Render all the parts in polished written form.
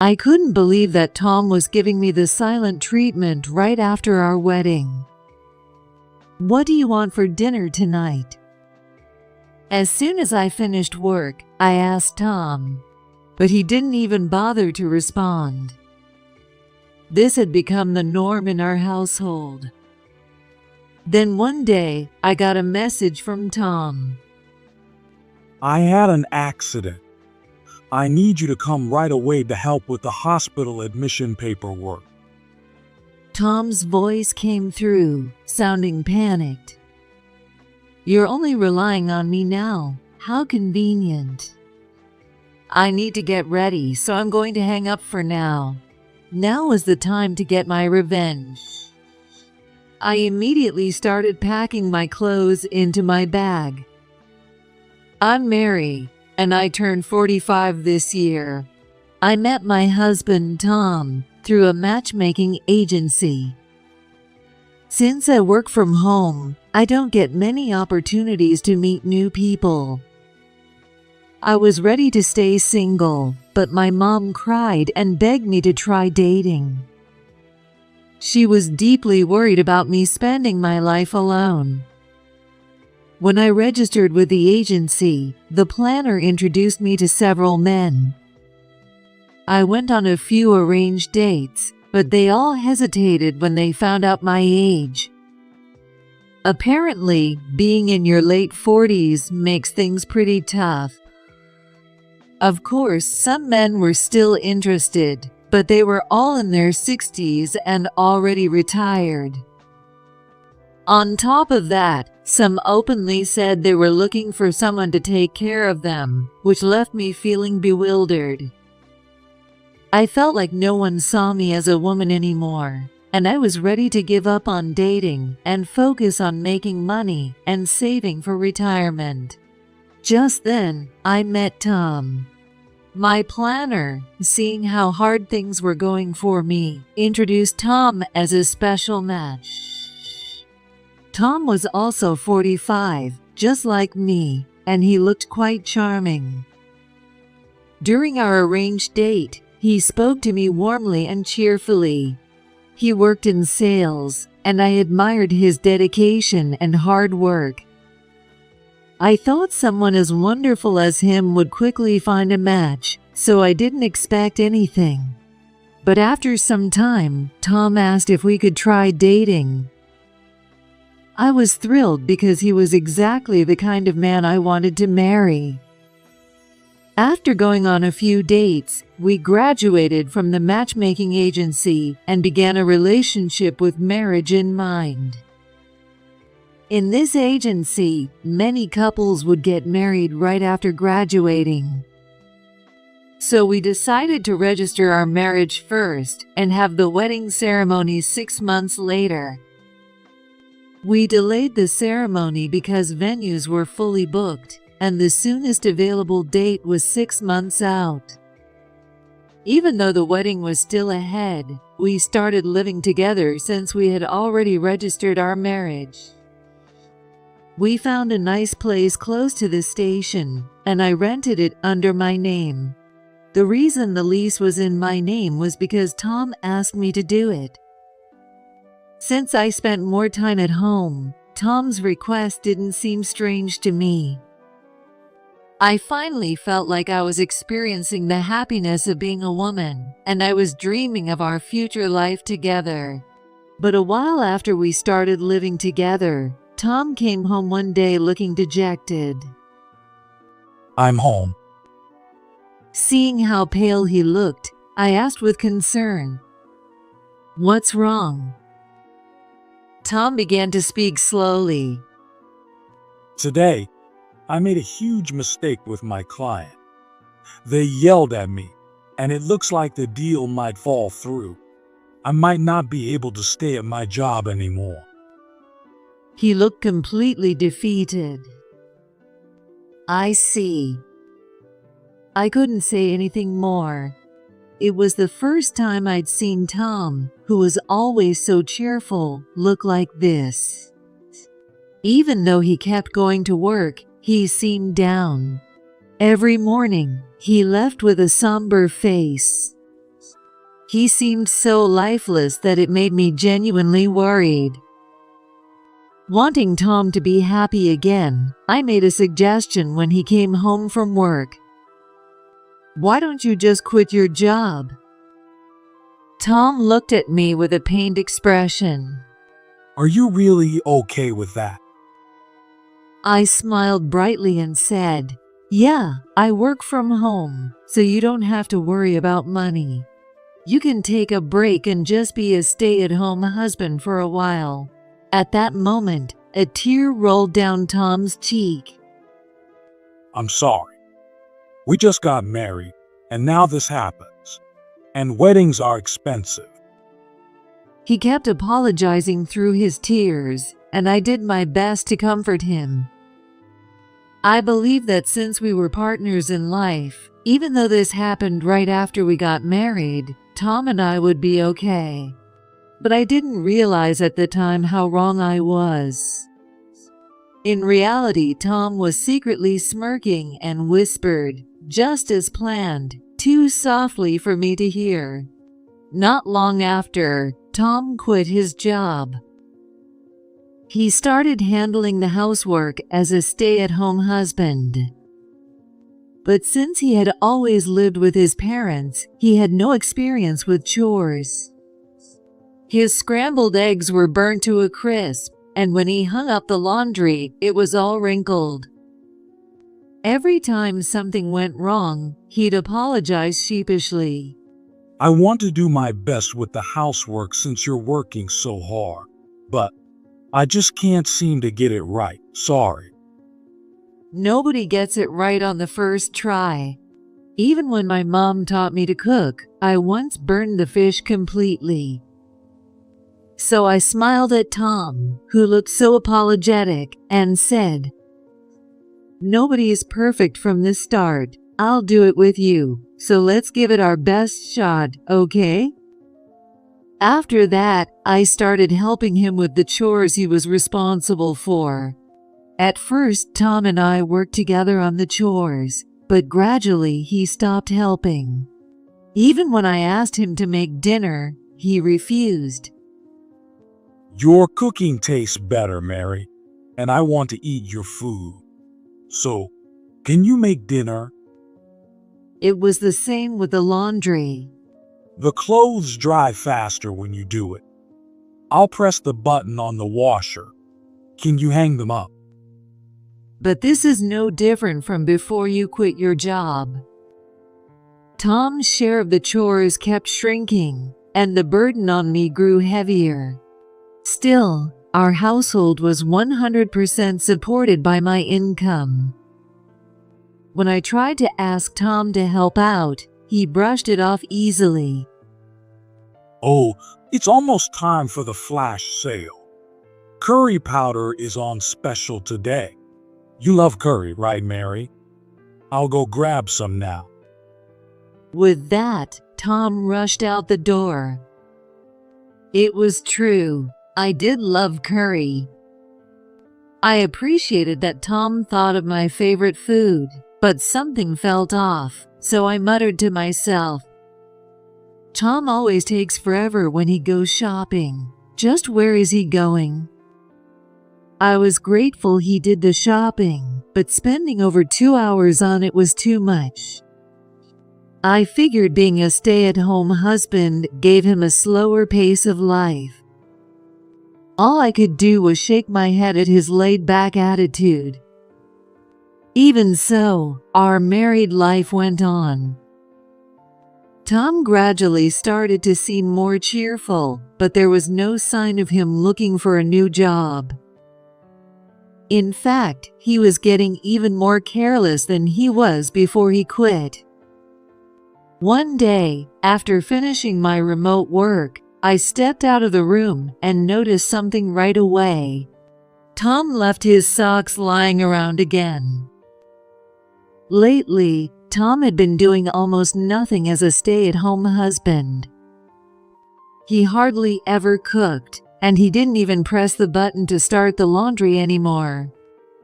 I couldn't believe that Tom was giving me the silent treatment right after our wedding. "What do you want for dinner tonight?" As soon as I finished work, I asked Tom, but he didn't even bother to respond. This had become the norm in our household. Then one day, I got a message from Tom. "I had an accident. I need you to come right away to help with the hospital admission paperwork." Tom's voice came through, sounding panicked. "You're only relying on me now. How convenient." "I need to get ready, so I'm going to hang up for now. Now is the time to get my revenge." I immediately started packing my clothes into my bag. I'm Mary, and I turned 45 this year. I met my husband, Tom, through a matchmaking agency. Since I work from home, I don't get many opportunities to meet new people. I was ready to stay single, but my mom cried and begged me to try dating. She was deeply worried about me spending my life alone. When I registered with the agency, the planner introduced me to several men. I went on a few arranged dates, but they all hesitated when they found out my age. Apparently, being in your late 40s makes things pretty tough. Of course, some men were still interested, but they were all in their 60s and already retired. On top of that, some openly said they were looking for someone to take care of them, which left me feeling bewildered. I felt like no one saw me as a woman anymore, and I was ready to give up on dating and focus on making money and saving for retirement. Just then, I met Tom. My planner, seeing how hard things were going for me, introduced Tom as a special match. Tom was also 45, just like me, and he looked quite charming. During our arranged date, he spoke to me warmly and cheerfully. He worked in sales, and I admired his dedication and hard work. I thought someone as wonderful as him would quickly find a match, so I didn't expect anything. But after some time, Tom asked if we could try dating. I was thrilled because he was exactly the kind of man I wanted to marry. After going on a few dates, we graduated from the matchmaking agency and began a relationship with marriage in mind. In this agency, many couples would get married right after graduating. So we decided to register our marriage first and have the wedding ceremony 6 months later. We delayed the ceremony because venues were fully booked, and the soonest available date was 6 months out. Even though the wedding was still ahead, we started living together since we had already registered our marriage. We found a nice place close to the station, and I rented it under my name. The reason the lease was in my name was because Tom asked me to do it. Since I spent more time at home, Tom's request didn't seem strange to me. I finally felt like I was experiencing the happiness of being a woman, and I was dreaming of our future life together. But a while after we started living together, Tom came home one day looking dejected. "I'm home." Seeing how pale he looked, I asked with concern, "What's wrong?" Tom began to speak slowly. "Today, I made a huge mistake with my client. They yelled at me, and it looks like the deal might fall through. I might not be able to stay at my job anymore." He looked completely defeated. I see. I couldn't say anything more. It was the first time I'd seen Tom, who was always so cheerful, look like this. Even though he kept going to work, he seemed down. Every morning, he left with a somber face. He seemed so lifeless that it made me genuinely worried. Wanting Tom to be happy again, I made a suggestion when he came home from work. "Why don't you just quit your job?" Tom looked at me with a pained expression. Are you really okay with that? I smiled brightly and said, "Yeah, I work from home, so you don't have to worry about money. You can take a break and just be a stay-at-home husband for a while." At that moment, a tear rolled down Tom's cheek. I'm sorry. We just got married, and now this happens. And weddings are expensive. He kept apologizing through his tears, and I did my best to comfort him. I believe that since we were partners in life, even though this happened right after we got married, Tom and I would be okay. But I didn't realize at the time how wrong I was. In reality, Tom was secretly smirking and whispered, just as planned, too softly for me to hear. Not long after, Tom quit his job. He started handling the housework as a stay-at-home husband. But since he had always lived with his parents, he had no experience with chores. His scrambled eggs were burnt to a crisp, and when he hung up the laundry, it was all wrinkled. Every time something went wrong, he'd apologize sheepishly. I want to do my best with the housework since you're working so hard, but I just can't seem to get it right. Sorry. Nobody gets it right on the first try. Even when my mom taught me to cook, I once burned the fish completely. So I smiled at Tom, who looked so apologetic, and said, "Nobody is perfect from the start. I'll do it with you, so let's give it our best shot, okay?" After that, I started helping him with the chores he was responsible for. At first, Tom and I worked together on the chores, but gradually he stopped helping. Even when I asked him to make dinner, he refused. Your cooking tastes better, Mary, and I want to eat your food. So, can you make dinner? It was the same with the laundry. The clothes dry faster when you do it. I'll press the button on the washer. Can you hang them up? But this is no different from before you quit your job. Tom's share of the chores kept shrinking, and the burden on me grew heavier. Still, our household was 100% supported by my income. When I tried to ask Tom to help out, he brushed it off easily. Oh, it's almost time for the flash sale. Curry powder is on special today. You love curry, right, Mary? I'll go grab some now. With that, Tom rushed out the door. It was true. I did love curry. I appreciated that Tom thought of my favorite food, but something felt off, so I muttered to myself, "Tom always takes forever when he goes shopping. Just where is he going?" I was grateful he did the shopping, but spending over 2 hours on it was too much. I figured being a stay-at-home husband gave him a slower pace of life. All I could do was shake my head at his laid-back attitude. Even so, our married life went on. Tom gradually started to seem more cheerful, but there was no sign of him looking for a new job. In fact, he was getting even more careless than he was before he quit. One day, after finishing my remote work, I stepped out of the room and noticed something right away. Tom left his socks lying around again. Lately, Tom had been doing almost nothing as a stay-at-home husband. He hardly ever cooked, and he didn't even press the button to start the laundry anymore.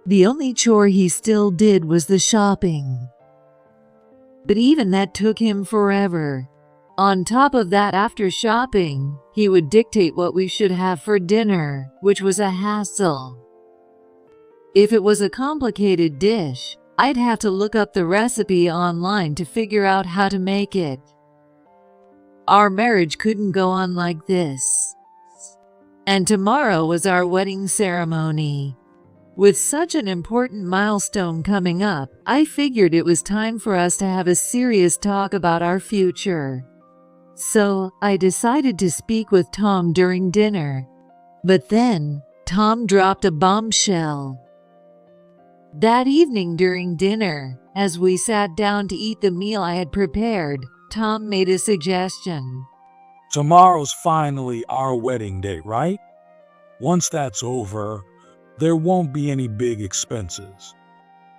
The only chore he still did was the shopping. But even that took him forever. On top of that, after shopping, he would dictate what we should have for dinner, which was a hassle. If it was a complicated dish, I'd have to look up the recipe online to figure out how to make it. Our marriage couldn't go on like this. And tomorrow was our wedding ceremony. With such an important milestone coming up, I figured it was time for us to have a serious talk about our future. So, I decided to speak with Tom during dinner. But then, Tom dropped a bombshell. That evening during dinner, as we sat down to eat the meal I had prepared, Tom made a suggestion. Tomorrow's finally our wedding day, right? Once that's over, there won't be any big expenses.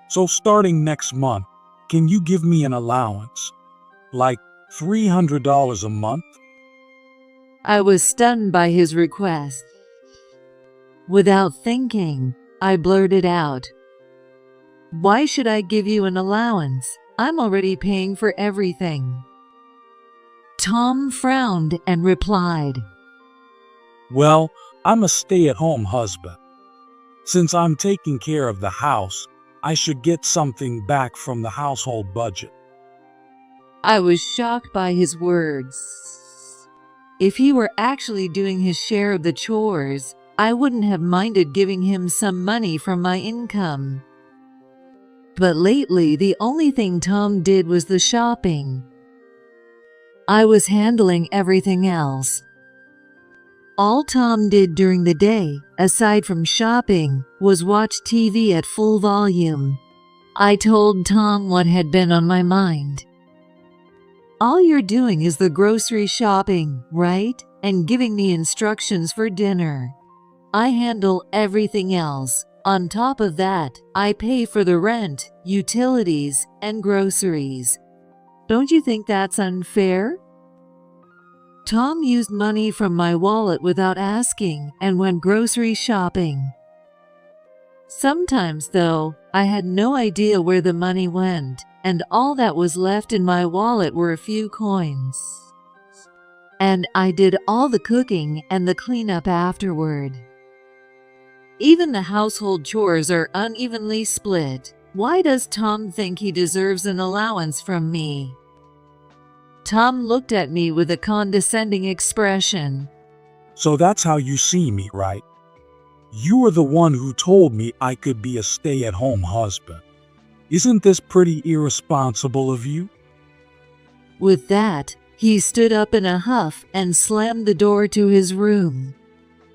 So starting next month, can you give me an allowance? Like $300 a month? I was stunned by his request. Without thinking, I blurted out, "Why should I give you an allowance? I'm already paying for everything." Tom frowned and replied, Well, I'm a stay-at-home husband. Since I'm taking care of the house, I should get something back from the household budget. I was shocked by his words. If he were actually doing his share of the chores, I wouldn't have minded giving him some money from my income. But lately, the only thing Tom did was the shopping. I was handling everything else. All Tom did during the day, aside from shopping, was watch TV at full volume. I told Tom what had been on my mind. "All you're doing is the grocery shopping, right? And giving me instructions for dinner. I handle everything else. On top of that, I pay for the rent, utilities, and groceries. Don't you think that's unfair?" Tom used money from my wallet without asking and went grocery shopping. Sometimes, though, I had no idea where the money went, and all that was left in my wallet were a few coins. And I did all the cooking and the cleanup afterward. Even the household chores are unevenly split. Why does Tom think he deserves an allowance from me? Tom looked at me with a condescending expression. So that's how you see me, right? You were the one who told me I could be a stay-at-home husband. Isn't this pretty irresponsible of you? With that, he stood up in a huff and slammed the door to his room.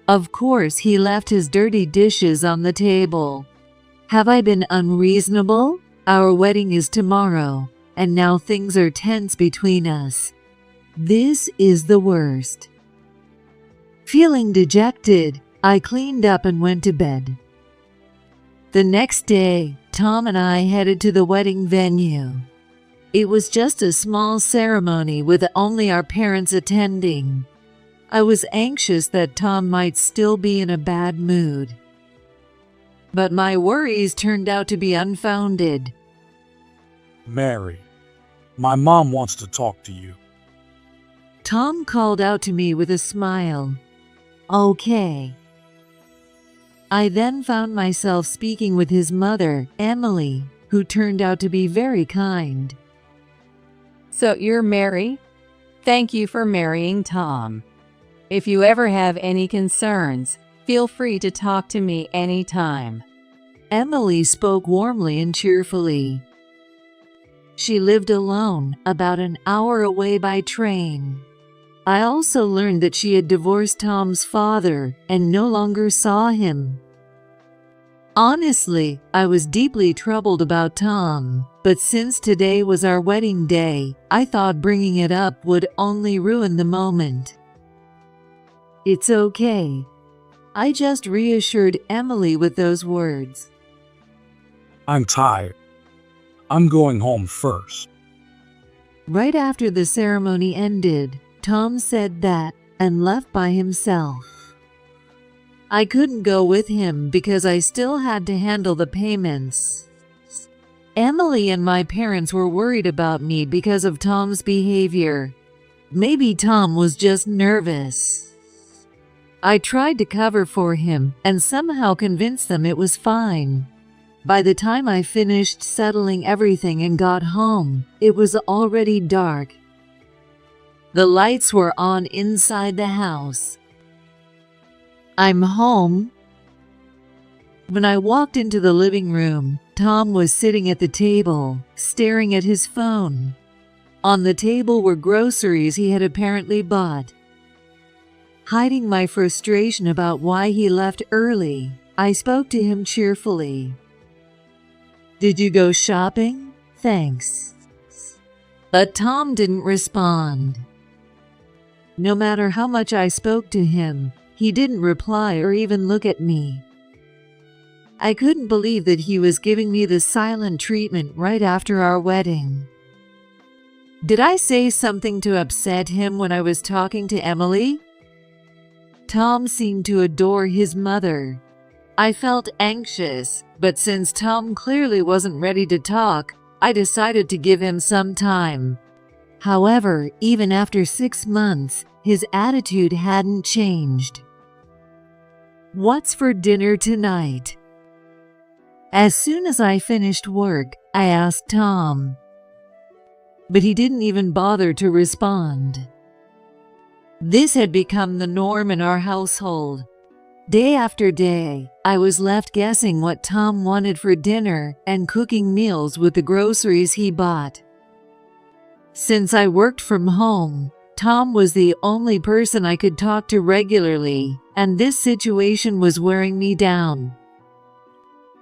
Of course, he left his dirty dishes on the table. Have I been unreasonable? Our wedding is tomorrow, and now things are tense between us. This is the worst. Feeling dejected, I cleaned up and went to bed. The next day, Tom and I headed to the wedding venue. It was just a small ceremony with only our parents attending. I was anxious that Tom might still be in a bad mood. But my worries turned out to be unfounded. Mary, my mom wants to talk to you. Tom called out to me with a smile. Okay. I then found myself speaking with his mother, Emily, who turned out to be very kind. So you're Mary? Thank you for marrying Tom. If you ever have any concerns, feel free to talk to me anytime. Emily spoke warmly and cheerfully. She lived alone, about an hour away by train. I also learned that she had divorced Tom's father and no longer saw him. Honestly, I was deeply troubled about Tom, but since today was our wedding day, I thought bringing it up would only ruin the moment. It's okay. I just reassured Emily with those words. I'm tired. I'm going home first. Right after the ceremony ended, Tom said that and left by himself. I couldn't go with him because I still had to handle the payments. Emily and my parents were worried about me because of Tom's behavior. Maybe Tom was just nervous. I tried to cover for him and somehow convince them it was fine. By the time I finished settling everything and got home, it was already dark. The lights were on inside the house. "I'm home." When I walked into the living room, Tom was sitting at the table, staring at his phone. On the table were groceries he had apparently bought. Hiding my frustration about why he left early, I spoke to him cheerfully. "Did you go shopping? Thanks." But Tom didn't respond. No matter how much I spoke to him, he didn't reply or even look at me. I couldn't believe that he was giving me the silent treatment right after our wedding. Did I say something to upset him when I was talking to Emily? Tom seemed to adore his mother. I felt anxious, but since Tom clearly wasn't ready to talk, I decided to give him some time. However, even after 6 months, his attitude hadn't changed. "What's for dinner tonight?" As soon as I finished work, I asked Tom. But he didn't even bother to respond. This had become the norm in our household. Day after day, I was left guessing what Tom wanted for dinner and cooking meals with the groceries he bought. Since I worked from home, Tom was the only person I could talk to regularly, and this situation was wearing me down.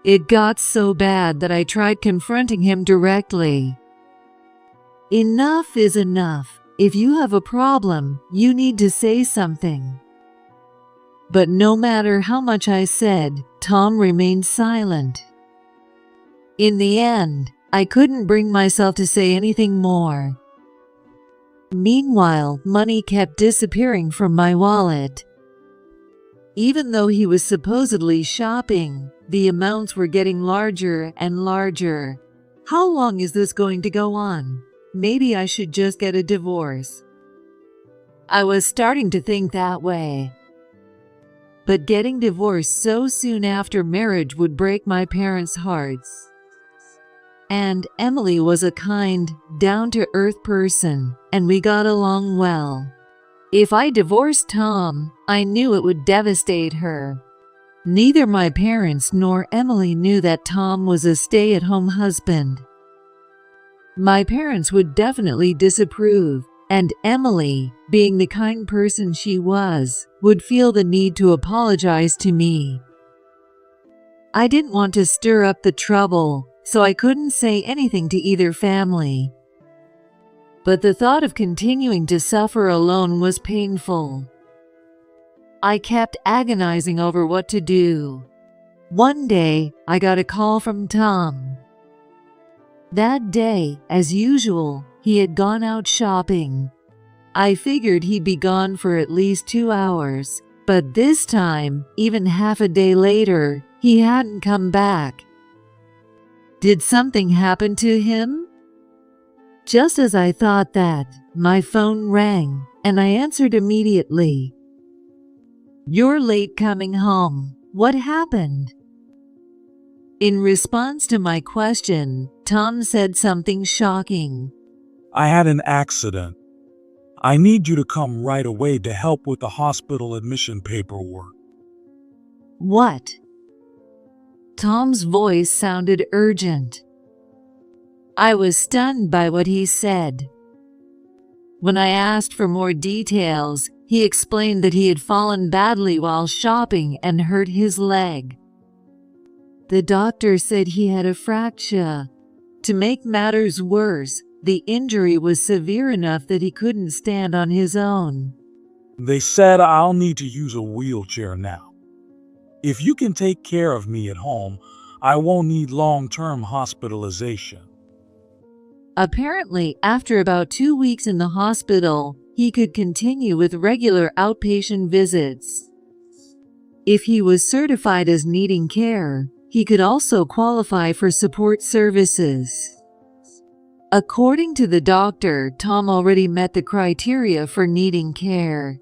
It got so bad that I tried confronting him directly. "Enough is enough. If you have a problem, you need to say something." But no matter how much I said, Tom remained silent. In the end, I couldn't bring myself to say anything more. Meanwhile, money kept disappearing from my wallet. Even though he was supposedly shopping, the amounts were getting larger and larger. How long is this going to go on? Maybe I should just get a divorce. I was starting to think that way. But getting divorced so soon after marriage would break my parents' hearts. And Emily was a kind, down-to-earth person, and we got along well. If I divorced Tom, I knew it would devastate her. Neither my parents nor Emily knew that Tom was a stay-at-home husband. My parents would definitely disapprove, and Emily, being the kind person she was, would feel the need to apologize to me. I didn't want to stir up the trouble, so I couldn't say anything to either family. But the thought of continuing to suffer alone was painful. I kept agonizing over what to do. One day, I got a call from Tom. That day, as usual, he had gone out shopping. I figured he'd be gone for at least 2 hours, but this time, even half a day later, he hadn't come back. Did something happen to him? Just as I thought that, my phone rang, and I answered immediately. "You're late coming home. What happened?" In response to my question, Tom said something shocking. "I had an accident. I need you to come right away to help with the hospital admission paperwork." "What?" Tom's voice sounded urgent. I was stunned by what he said. When I asked for more details, he explained that he had fallen badly while shopping and hurt his leg. The doctor said he had a fracture. To make matters worse, the injury was severe enough that he couldn't stand on his own. "They said I'll need to use a wheelchair now. If you can take care of me at home, I won't need long-term hospitalization." Apparently, after about 2 weeks in the hospital, he could continue with regular outpatient visits. If he was certified as needing care, he could also qualify for support services. According to the doctor, Tom already met the criteria for needing care.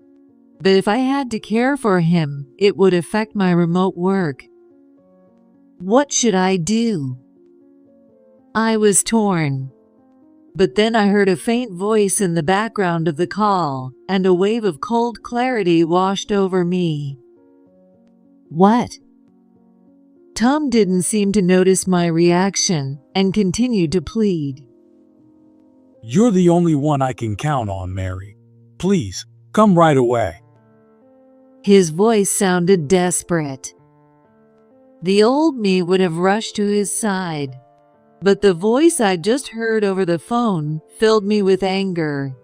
But if I had to care for him, it would affect my remote work. What should I do? I was torn. But then I heard a faint voice in the background of the call, and a wave of cold clarity washed over me. What? Tom didn't seem to notice my reaction and continued to plead. You're the only one I can count on, Mary. Please, come right away. His voice sounded desperate. The old me would have rushed to his side, but the voice I just heard over the phone filled me with anger.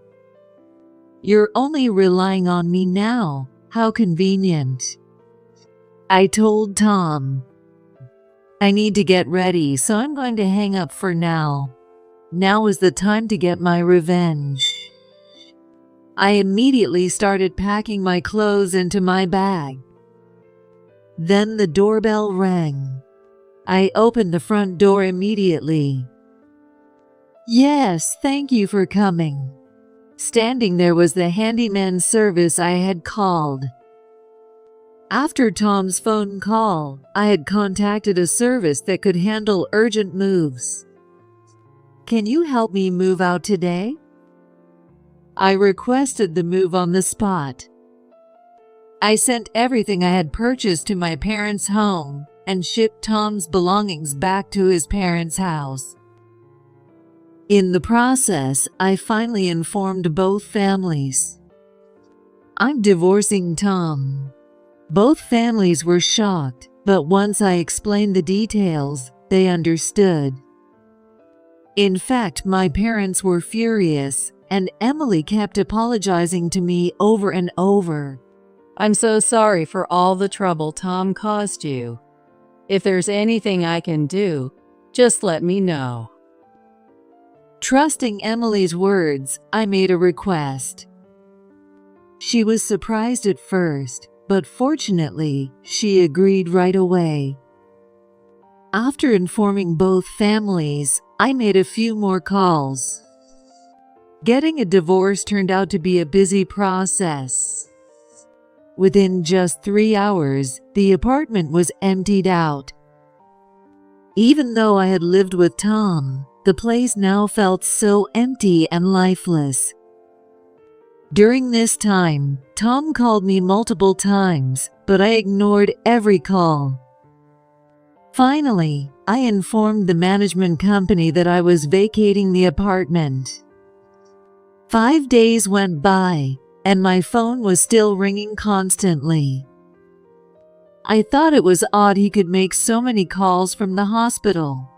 You're only relying on me now. How convenient. I told Tom. I need to get ready, so I'm going to hang up for now. Now is the time to get my revenge. I immediately started packing my clothes into my bag. Then the doorbell rang. I opened the front door immediately. Yes, thank you for coming. Standing there was the handyman service I had called. After Tom's phone call, I had contacted a service that could handle urgent moves. Can you help me move out today? I requested the move on the spot. I sent everything I had purchased to my parents' home and shipped Tom's belongings back to his parents' house. In the process, I finally informed both families. I'm divorcing Tom. Both families were shocked, but once I explained the details, they understood. In fact, my parents were furious, and Emily kept apologizing to me over and over. I'm so sorry for all the trouble Tom caused you. If there's anything I can do, just let me know. Trusting Emily's words, I made a request. She was surprised at first, but fortunately, she agreed right away. After informing both families, I made a few more calls. Getting a divorce turned out to be a busy process. Within just 3 hours, the apartment was emptied out. Even though I had lived with Tom, the place now felt so empty and lifeless. During this time, Tom called me multiple times, but I ignored every call. Finally, I informed the management company that I was vacating the apartment. 5 days went by, and my phone was still ringing constantly. I thought it was odd he could make so many calls from the hospital.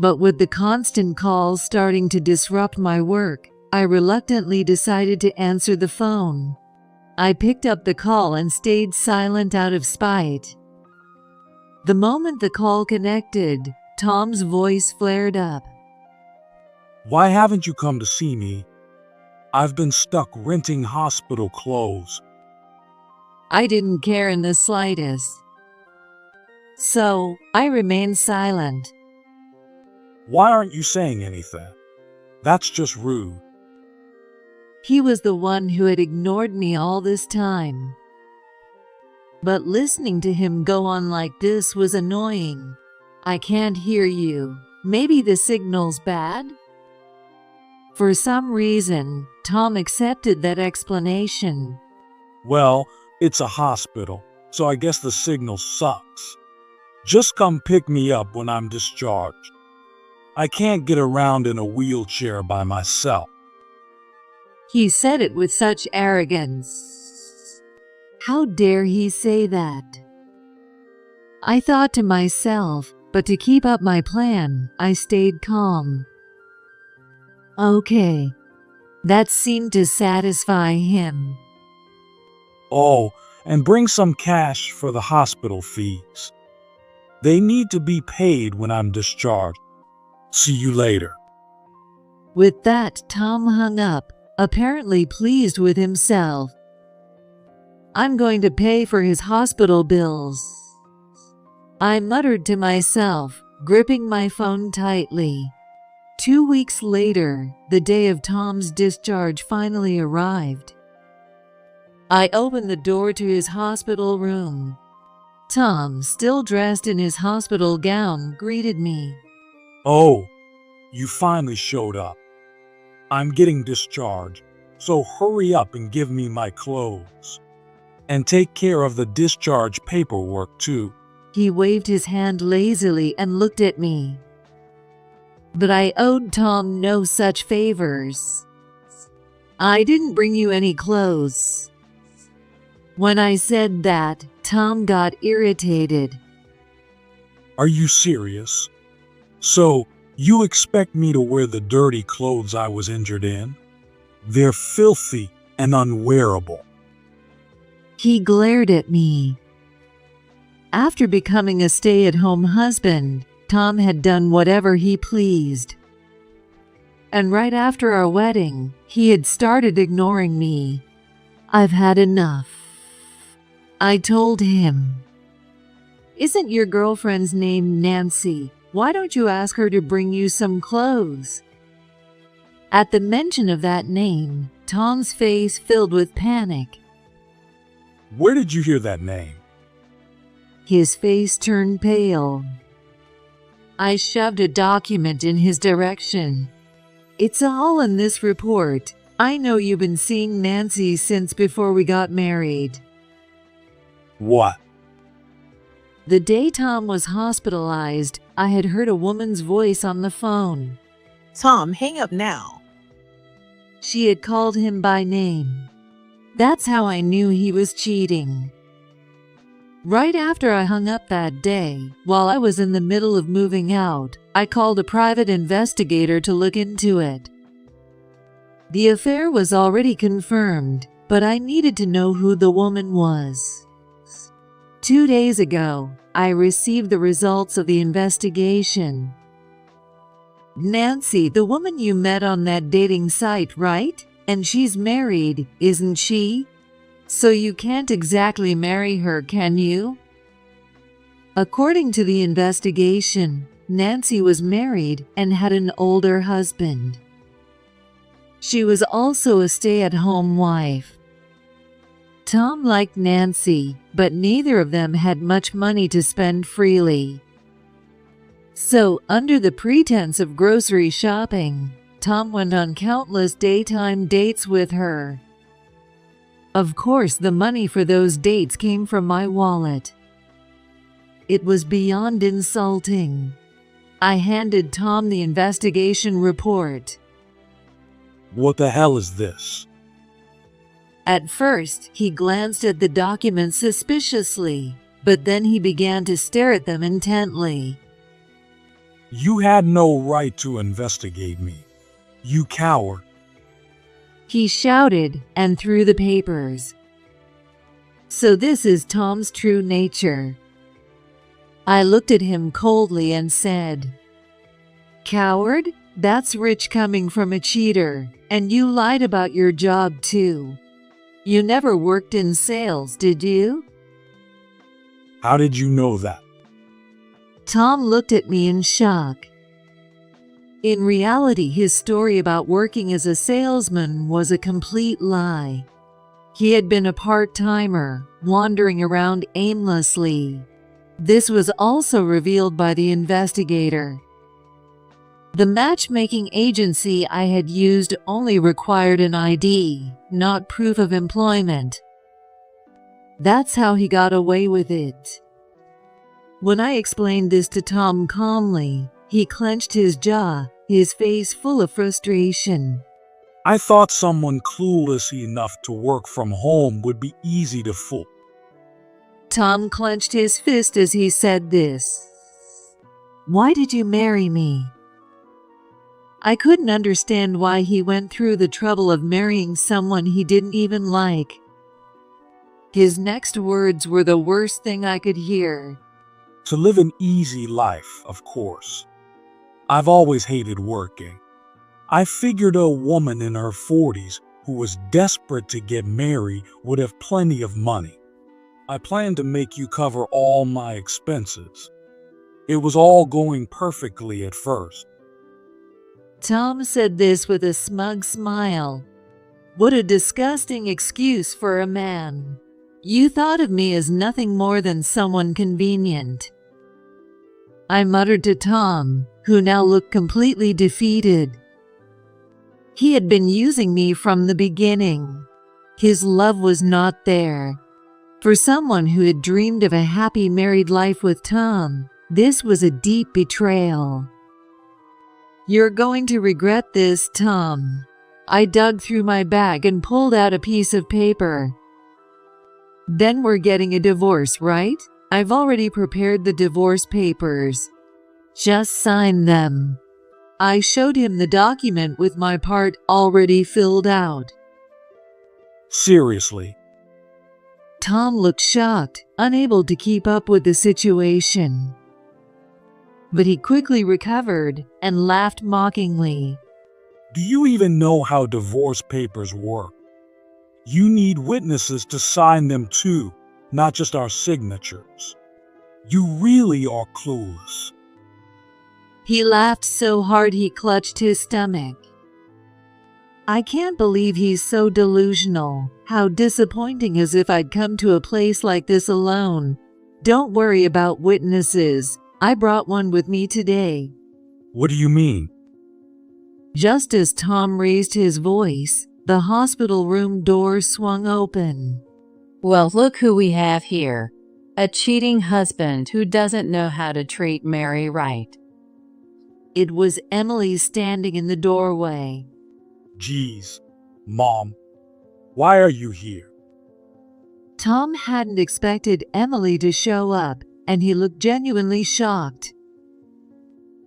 But with the constant calls starting to disrupt my work, I reluctantly decided to answer the phone. I picked up the call and stayed silent out of spite. The moment the call connected, Tom's voice flared up. Why haven't you come to see me? I've been stuck renting hospital clothes. I didn't care in the slightest. So, I remained silent. Why aren't you saying anything? That's just rude. He was the one who had ignored me all this time. But listening to him go on like this was annoying. I can't hear you. Maybe the signal's bad? For some reason, Tom accepted that explanation. Well, it's a hospital, so I guess the signal sucks. Just come pick me up when I'm discharged. I can't get around in a wheelchair by myself. He said it with such arrogance. How dare he say that? I thought to myself, but to keep up my plan, I stayed calm. Okay. That seemed to satisfy him. Oh, and bring some cash for the hospital fees. They need to be paid when I'm discharged. See you later. With that, Tom hung up, apparently pleased with himself. I'm going to pay for his hospital bills. I muttered to myself, gripping my phone tightly. 2 weeks later, the day of Tom's discharge finally arrived. I opened the door to his hospital room. Tom, still dressed in his hospital gown, greeted me. "Oh, you finally showed up. I'm getting discharged, so hurry up and give me my clothes. And take care of the discharge paperwork too." He waved his hand lazily and looked at me. But I owed Tom no such favors. "I didn't bring you any clothes." When I said that, Tom got irritated. "Are you serious? So, you expect me to wear the dirty clothes I was injured in? They're filthy and unwearable." He glared at me. After becoming a stay-at-home husband, Tom had done whatever he pleased. And right after our wedding, he had started ignoring me. "I've had enough," I told him. "Isn't your girlfriend's name Nancy? Why don't you ask her to bring you some clothes?" At the mention of that name, Tom's face filled with panic. "Where did you hear that name?" His face turned pale. I shoved a document in his direction. "It's all in this report. I know you've been seeing Nancy since before we got married." "What?" The day Tom was hospitalized, I had heard a woman's voice on the phone. "Tom, hang up now." She had called him by name. That's how I knew he was cheating. Right after I hung up that day, while I was in the middle of moving out, I called a private investigator to look into it. The affair was already confirmed, but I needed to know who the woman was. 2 days ago, I received the results of the investigation. "Nancy, the woman you met on that dating site, right? And she's married, isn't she? So you can't exactly marry her, can you?" According to the investigation, Nancy was married and had an older husband. She was also a stay-at-home wife. Tom liked Nancy, but neither of them had much money to spend freely. So, under the pretense of grocery shopping, Tom went on countless daytime dates with her. Of course, the money for those dates came from my wallet. It was beyond insulting. I handed Tom the investigation report. "What the hell is this?" At first, he glanced at the documents suspiciously, but then he began to stare at them intently. "You had no right to investigate me. You coward." He shouted and threw the papers. So this is Tom's true nature. I looked at him coldly and said, "Coward? That's rich coming from a cheater, and you lied about your job too. You never worked in sales, did you?" "How did you know that?" Tom looked at me in shock. In reality, his story about working as a salesman was a complete lie. He had been a part-timer, wandering around aimlessly. This was also revealed by the investigator. The matchmaking agency I had used only required an ID, not proof of employment. That's how he got away with it. When I explained this to Tom calmly, he clenched his jaw, his face full of frustration. "I thought someone clueless enough to work from home would be easy to fool." Tom clenched his fist as he said this. "Why did you marry me?" I couldn't understand why he went through the trouble of marrying someone he didn't even like. His next words were the worst thing I could hear. "To live an easy life, of course. I've always hated working. I figured a woman in her 40s who was desperate to get married would have plenty of money. I planned to make you cover all my expenses. It was all going perfectly at first." Tom said this with a smug smile. What a disgusting excuse for a man. You thought of me as nothing more than someone convenient. I muttered to Tom, who now looked completely defeated. He had been using me from the beginning. His love was not there. For someone who had dreamed of a happy married life with Tom, this was a deep betrayal. You're going to regret this, Tom. I dug through my bag and pulled out a piece of paper. Then we're getting a divorce, right? I've already prepared the divorce papers. Just sign them. I showed him the document with my part already filled out. Seriously? Tom looked shocked, unable to keep up with the situation. But he quickly recovered and laughed mockingly. Do you even know how divorce papers work? You need witnesses to sign them too, not just our signatures. You really are clueless. He laughed so hard he clutched his stomach. I can't believe he's so delusional. How disappointing, as if I'd come to a place like this alone. Don't worry about witnesses. I brought one with me today. What do you mean? Just as Tom raised his voice, the hospital room door swung open. Well, look who we have here. A cheating husband who doesn't know how to treat Mary right. It was Emily standing in the doorway. Geez, Mom, why are you here? Tom hadn't expected Emily to show up, and he looked genuinely shocked.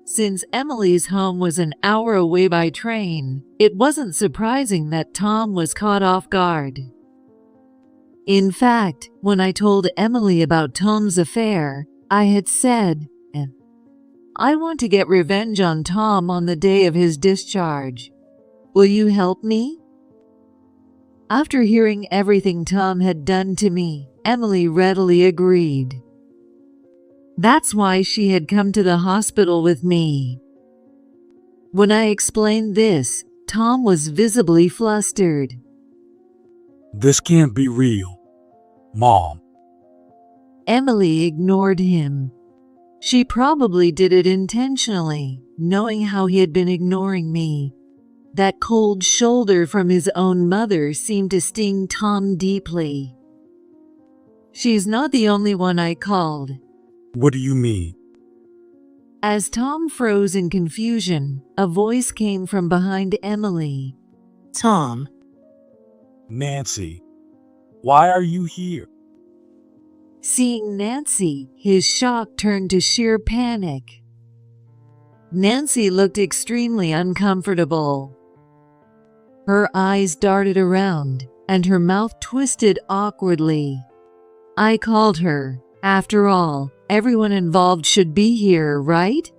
Since Emily's home was an hour away by train, it wasn't surprising that Tom was caught off guard. In fact, when I told Emily about Tom's affair, I had said, I want to get revenge on Tom on the day of his discharge. Will you help me? After hearing everything Tom had done to me, Emily readily agreed. That's why she had come to the hospital with me. When I explained this, Tom was visibly flustered. This can't be real, Mom. Emily ignored him. She probably did it intentionally, knowing how he had been ignoring me. That cold shoulder from his own mother seemed to sting Tom deeply. She's not the only one I called. What do you mean? As Tom froze in confusion, a voice came from behind Emily. Tom, Nancy, why are you here? Seeing Nancy, his shock turned to sheer panic. Nancy looked extremely uncomfortable. Her eyes darted around, and her mouth twisted awkwardly. I called her. After all, everyone involved should be here, right?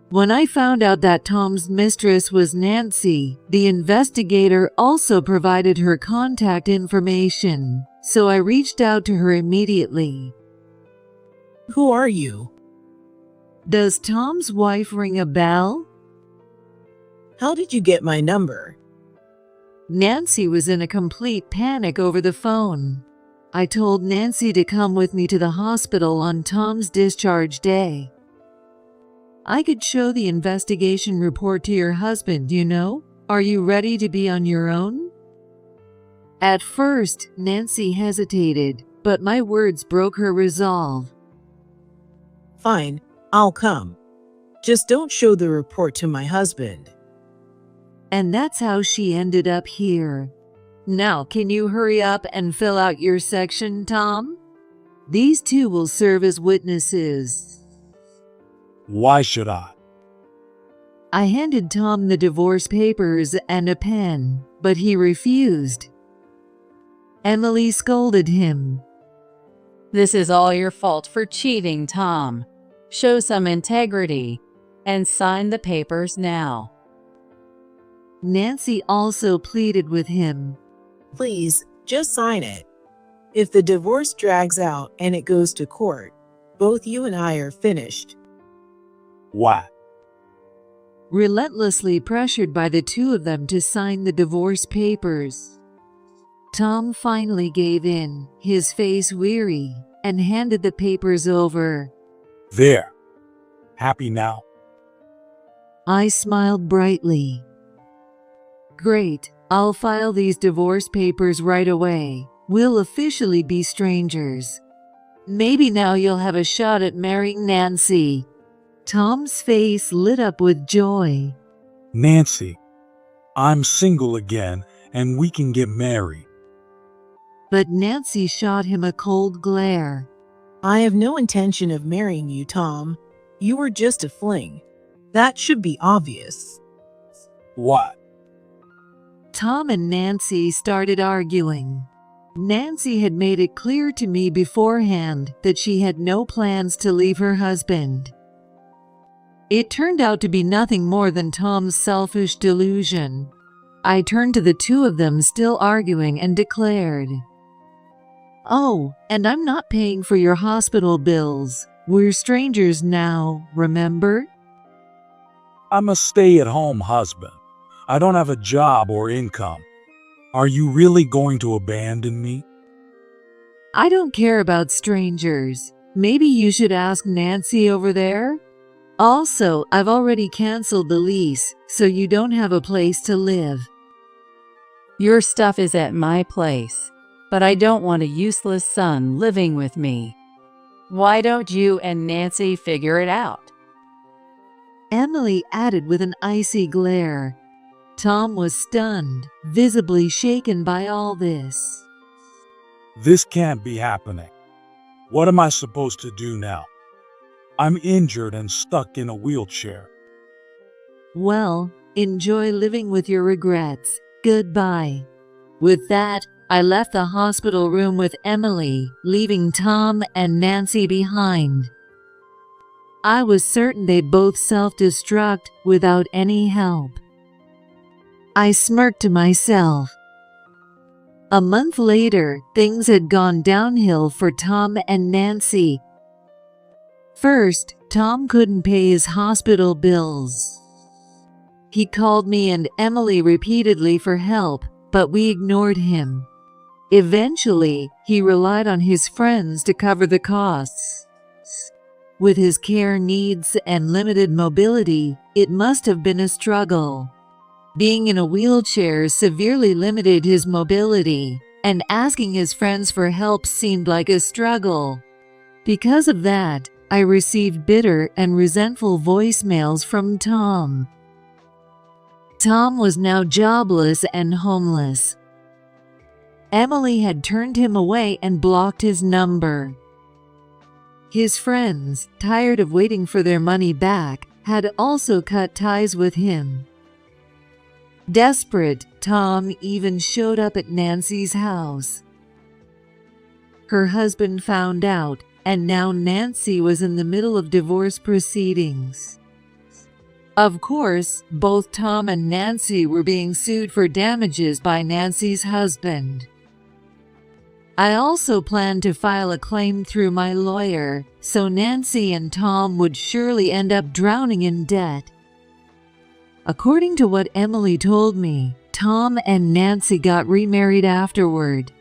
When I found out that Tom's mistress was Nancy, the investigator also provided her contact information, so I reached out to her immediately. who are you? Does Tom's wife ring a bell? How did you get my number? Nancy was in a complete panic over the phone. I told Nancy to come with me to the hospital on Tom's discharge day. I could show the investigation report to your husband, you know. Are you ready to be on your own? At first, Nancy hesitated, but my words broke her resolve. Fine, I'll come. Just don't show the report to my husband. And that's how she ended up here. Now, can you hurry up and fill out your section, Tom? These two will serve as witnesses. Why should I? I handed Tom the divorce papers and a pen, but he refused. Emily scolded him. This is all your fault for cheating, Tom. Show some integrity and sign the papers now. Nancy also pleaded with him. Please, just sign it. If the divorce drags out and it goes to court, both you and I are finished. Why? relentlessly pressured by the two of them to sign the divorce papers. Tom finally gave in, his face weary, and handed the papers over. There. Happy now? I smiled brightly. Great, I'll file these divorce papers right away. We'll officially be strangers. Maybe now you'll have a shot at marrying Nancy. Tom's face lit up with joy. Nancy, I'm single again, and we can get married. But Nancy shot him a cold glare. I have no intention of marrying you, Tom. You were just a fling. That should be obvious. What? Tom and Nancy started arguing. Nancy had made it clear to me beforehand that she had no plans to leave her husband. It turned out to be nothing more than Tom's selfish delusion. I turned to the two of them still arguing and declared, "Oh, and I'm not paying for your hospital bills. We're strangers now, remember?" I'm a stay-at-home husband. I don't have a job or income. Are you really going to abandon me? I don't care about strangers. Maybe you should ask Nancy over there? Also, I've already canceled the lease, so you don't have a place to live. Your stuff is at my place, but I don't want a useless son living with me. Why don't you and Nancy figure it out? Emily added with an icy glare. Tom was stunned, visibly shaken by all this. This can't be happening. What am I supposed to do now? I'm injured and stuck in a wheelchair. Well, enjoy living with your regrets. Goodbye. With that, I left the hospital room with Emily, leaving Tom and Nancy behind. I was certain they'd both self-destruct without any help. I smirked to myself. A month later, things had gone downhill for Tom and Nancy. First, Tom couldn't pay his hospital bills. He called me and Emily repeatedly for help, but we ignored him. Eventually, he relied on his friends to cover the costs. With his care needs and limited mobility, it must have been a struggle. Being in a wheelchair severely limited his mobility, and asking his friends for help seemed like a struggle. Because of that, I received bitter and resentful voicemails from Tom. Tom was now jobless and homeless. Emily had turned him away and blocked his number. His friends, tired of waiting for their money back, had also cut ties with him. Desperate, Tom even showed up at Nancy's house. Her husband found out, and now Nancy was in the middle of divorce proceedings. Of course, both Tom and Nancy were being sued for damages by Nancy's husband. I also planned to file a claim through my lawyer, so Nancy and Tom would surely end up drowning in debt. According to what Emily told me, Tom and Nancy got remarried afterward.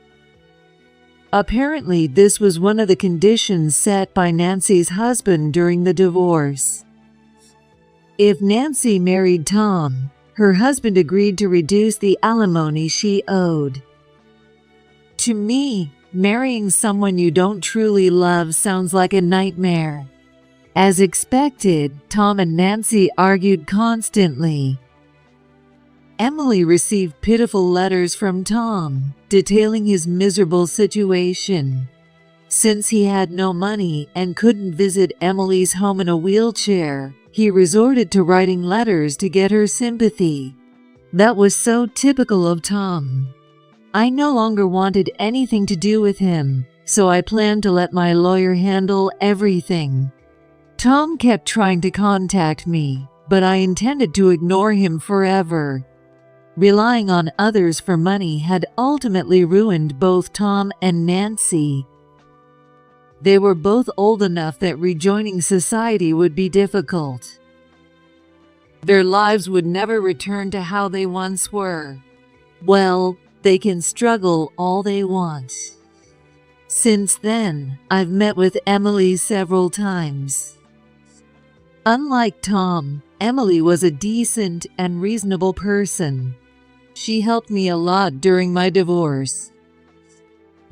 Apparently, this was one of the conditions set by Nancy's husband during the divorce. If Nancy married Tom, her husband agreed to reduce the alimony she owed. To me, marrying someone you don't truly love sounds like a nightmare. As expected, Tom and Nancy argued constantly. Emily received pitiful letters from Tom, detailing his miserable situation. Since he had no money and couldn't visit Emily's home in a wheelchair, he resorted to writing letters to get her sympathy. That was so typical of Tom. I no longer wanted anything to do with him, so I planned to let my lawyer handle everything. Tom kept trying to contact me, but I intended to ignore him forever. Relying on others for money had ultimately ruined both Tom and Nancy. They were both old enough that rejoining society would be difficult. Their lives would never return to how they once were. Well, they can struggle all they want. Since then, I've met with Emily several times. Unlike Tom, Emily was a decent and reasonable person. She helped me a lot during my divorce.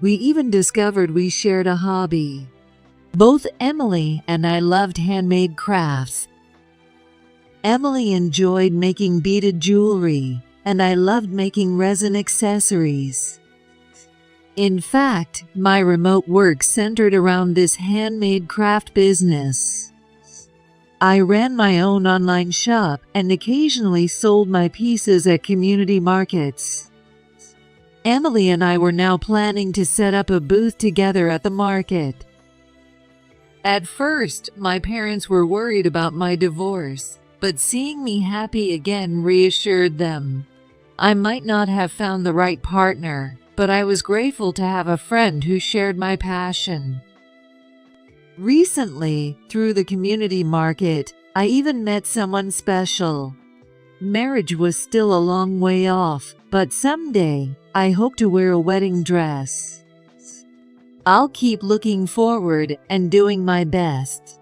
We even discovered we shared a hobby. Both Emily and I loved handmade crafts. Emily enjoyed making beaded jewelry, and I loved making resin accessories. In fact, my remote work centered around this handmade craft business. I ran my own online shop and occasionally sold my pieces at community markets. Emily and I were now planning to set up a booth together at the market. At first, my parents were worried about my divorce, but seeing me happy again reassured them. I might not have found the right partner, but I was grateful to have a friend who shared my passion. Recently, through the community market, I even met someone special. Marriage was still a long way off, but someday, I hope to wear a wedding dress. I'll keep looking forward and doing my best.